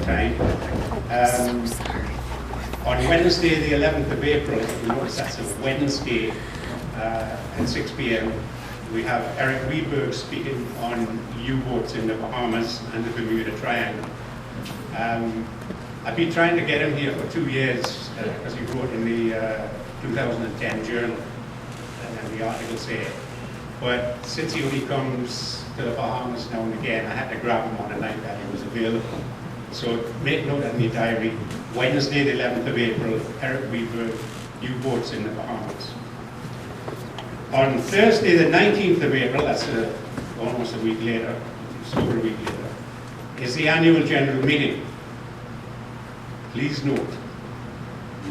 time. On Wednesday, the 11th of April, you notice that's a Wednesday at 6 p.m., we have Eric Weberg speaking on U-boats in the Bahamas and the Bermuda Triangle. I've been trying to get him here for 2 years because he wrote in the 2010 journal, and the articles there. But since he only comes to the Bahamas now and again, I had to grab him on a night that he was available. So make note in your diary, Wednesday the 11th of April, Eric Weber, U-boats in the Bahamas. On Thursday the 19th of April, that's almost a week later, just over a week later, is the annual general meeting. Please note,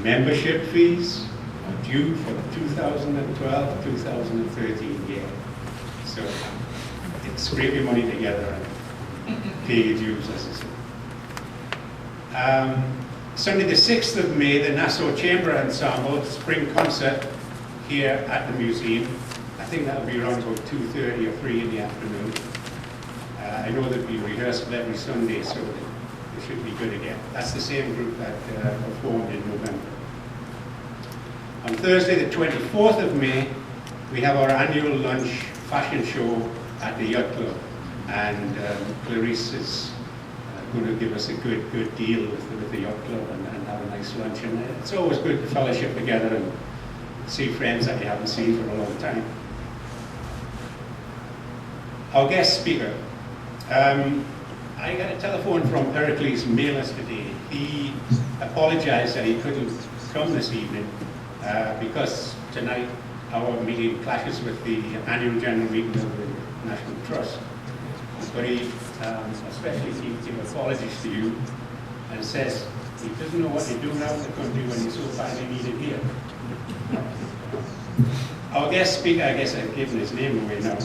membership fees are due for the 2012-2013 year. So scrape your money together and pay your dues, as I say. Sunday the 6th of May, the Nassau Chamber Ensemble spring concert here at the museum. I think that'll be around about 2:30 or 3 in the afternoon. I know that we rehearse every Sunday, so it should be good again. That's the same group that performed in November. On Thursday the 24th of May, we have our annual lunch fashion show at the Yacht Club, and Clarice is going to give us a good deal with the Yacht Club and have a nice lunch. And it's always good to fellowship together and see friends that you haven't seen for a long time. Our guest speaker. I got a telephone from Pericles Mailers today. He apologized that he couldn't come this evening because tonight our meeting clashes with the annual general meeting of the National Trust. But he especially gives apologies to you and says he doesn't know what to do now in the country when he's so badly needed here. Our guest speaker, I guess I've given his name away now,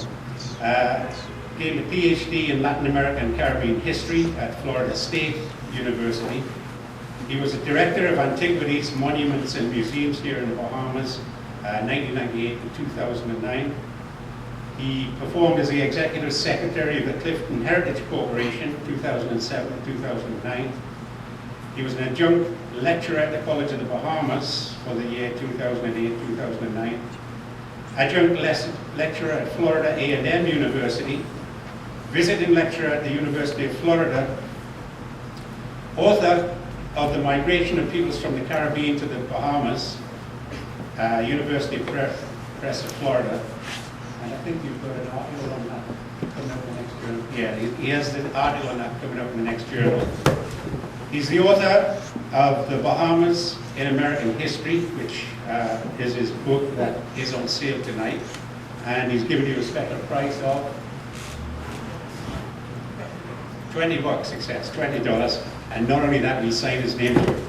gained a PhD in Latin American and Caribbean history at Florida State University. He was a director of antiquities, monuments, and museums here in the Bahamas, 1998 to 2009. He performed as the executive secretary of the Clifton Heritage Corporation, 2007 to 2009. He was an adjunct lecturer at the College of the Bahamas for the year 2008-2009. Adjunct lecturer at Florida A&M University. Visiting lecturer at the University of Florida. Author of The Migration of Peoples from the Caribbean to the Bahamas, University Press of Florida. And I think you've got an article on that coming up in the next journal. Yeah, he has the article on that coming up in the next journal. He's the author of The Bahamas in American History, which is his book that is on sale tonight. And he's given you a special price of $20, it says, $20. And not only that, he'll sign his name to it.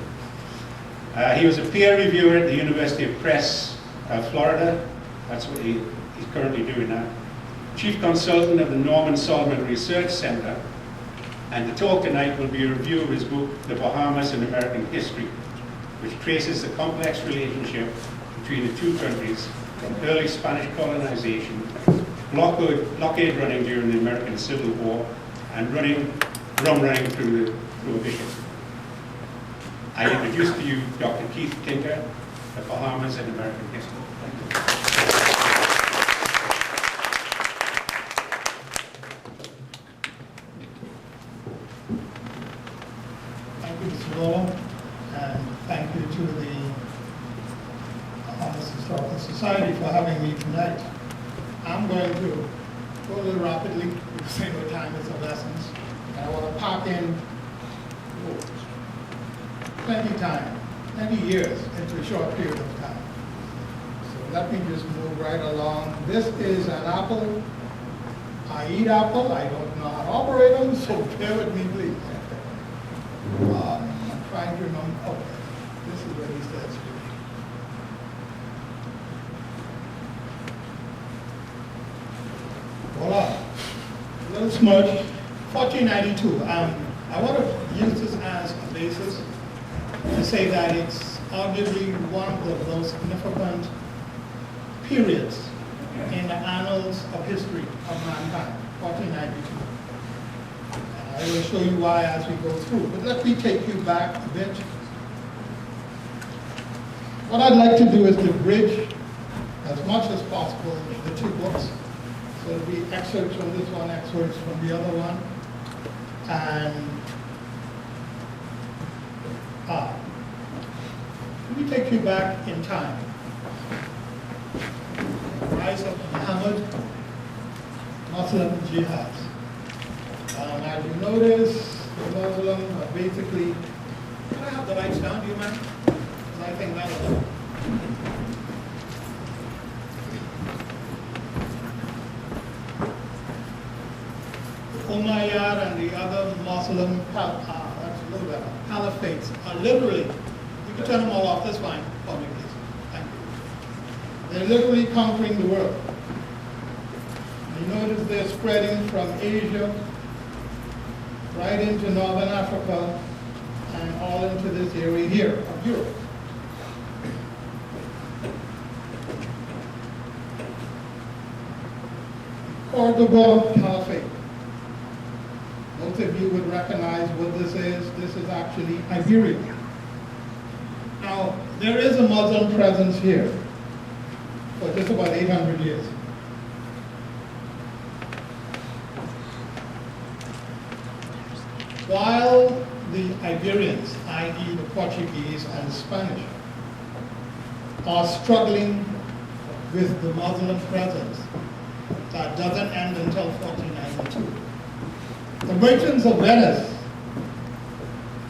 He was a peer reviewer at the University of Press of Florida. That's what he's currently doing now. Chief consultant of the Norman Solomon Research Center. And the talk tonight will be a review of his book, The Bahamas in American History, which traces the complex relationship between the two countries from early Spanish colonization, blockade running during the American Civil War, and rum running through the Prohibition. I introduce to you Dr. Keith Tinker, The Bahamas in American History. Thank you. Thank you, Mr. Lawlor, and thank you to the Bahamas Historical Society for having me tonight. I'm going to go a little rapidly because I know time is of essence, and I want to pack in plenty years into a short period of time. So let me just move right along. This is an apple. I eat apple. I don't know how to operate them, so bear with me, please. I'm trying to remember. Okay, this is what he says. Voila. A little smudge. 1492. I want to use this as a basis to say that it's arguably one of the most significant periods in the annals of history of mankind, 1492. And I I will show you why as we go through. But let me take you back a bit. What I'd like to do is to bridge as much as possible the two books. So it'll be excerpts from this one, excerpts from the other one. And let me take you back in time. Rise of Muhammad, Muslim jihad. As you notice, the Muslims are basically, can I have the lights down, do you mind? Because I think that'll help. The Umayyad and the other Muslim caliphates are literally, you can turn them all off, that's fine, public please. Thank you. They're literally conquering the world. You notice they're spreading from Asia right into Northern Africa and all into this area here of Europe. Cordoba Caliphate. Most of you would recognize what this is. This is actually Iberia. Now, there is a Muslim presence here for just about 800 years. While the Iberians, i.e. the Portuguese and the Spanish, are struggling with the Muslim presence, that doesn't end until 1492. The merchants of Venice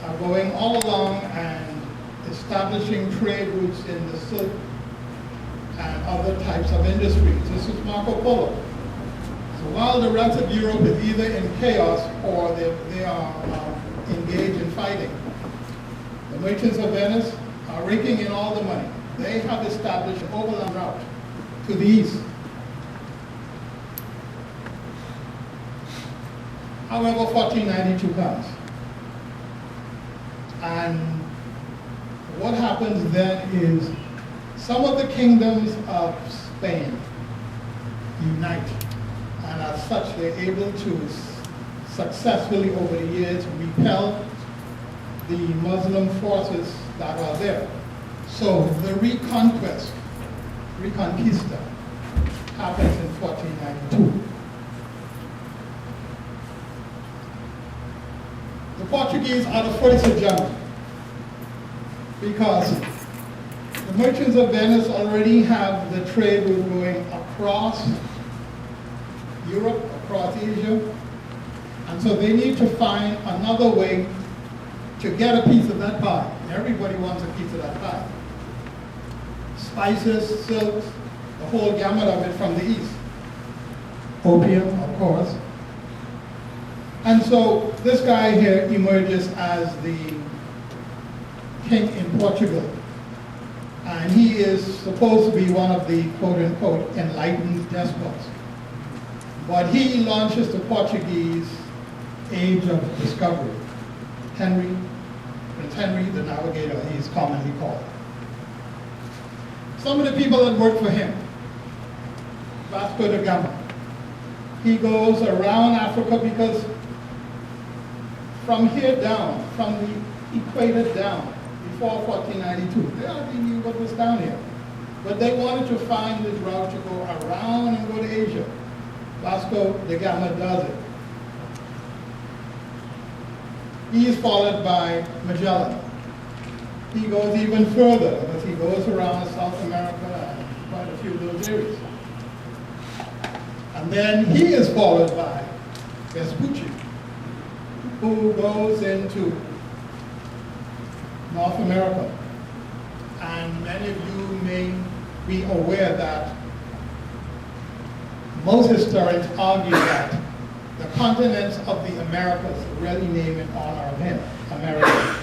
are going all along and establishing trade routes in the silk and other types of industries. This is Marco Polo. So while the rest of Europe is either in chaos or they are engaged in fighting, the merchants of Venice are raking in all the money. They have established an overland route to the east. However, 1492 comes. And what happens then is some of the kingdoms of Spain unite. And as such, they're able to successfully, over the years, repel the Muslim forces that are there. So the Reconquista, happens in 1492. The Portuguese are the first to jump because the merchants of Venice already have the trade route going across Europe, across Asia, and so they need to find another way to get a piece of that pie. Everybody wants a piece of that pie. Spices, silks, the whole gamut of it from the east. Opium, of course. And so this guy here emerges as the king in Portugal. And he is supposed to be one of the quote-unquote enlightened despots. But he launches the Portuguese age of discovery. Prince Henry the Navigator, he is commonly called. Some of the people that work for him, Vasco da Gama, he goes around Africa because from here down, from the equator down, before 1492, they already knew what was down here. But they wanted to find this route to go around and go to Asia. Vasco da Gama does it. He is followed by Magellan. He goes even further because he goes around South America and quite a few of those areas. And then he is followed by Vespucci, who goes into North America. And many of you may be aware that most historians argue that the continents of the Americas really name in honor of him, America.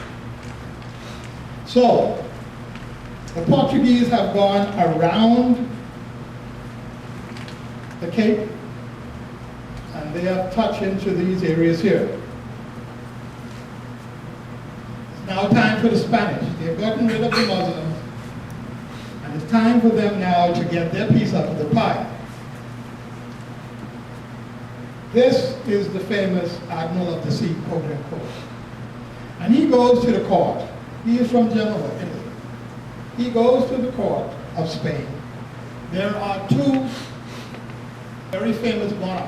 So, the Portuguese have gone around the Cape, and they have touched into these areas here. It's now time for the Spanish. They've gotten rid of the Muslims, and it's time for them now to get their piece of the pie. This is the famous Admiral of the Sea, quote-unquote. And he goes to the court. He is from Genoa, Italy. He goes to the court of Spain. There are two very famous monarchs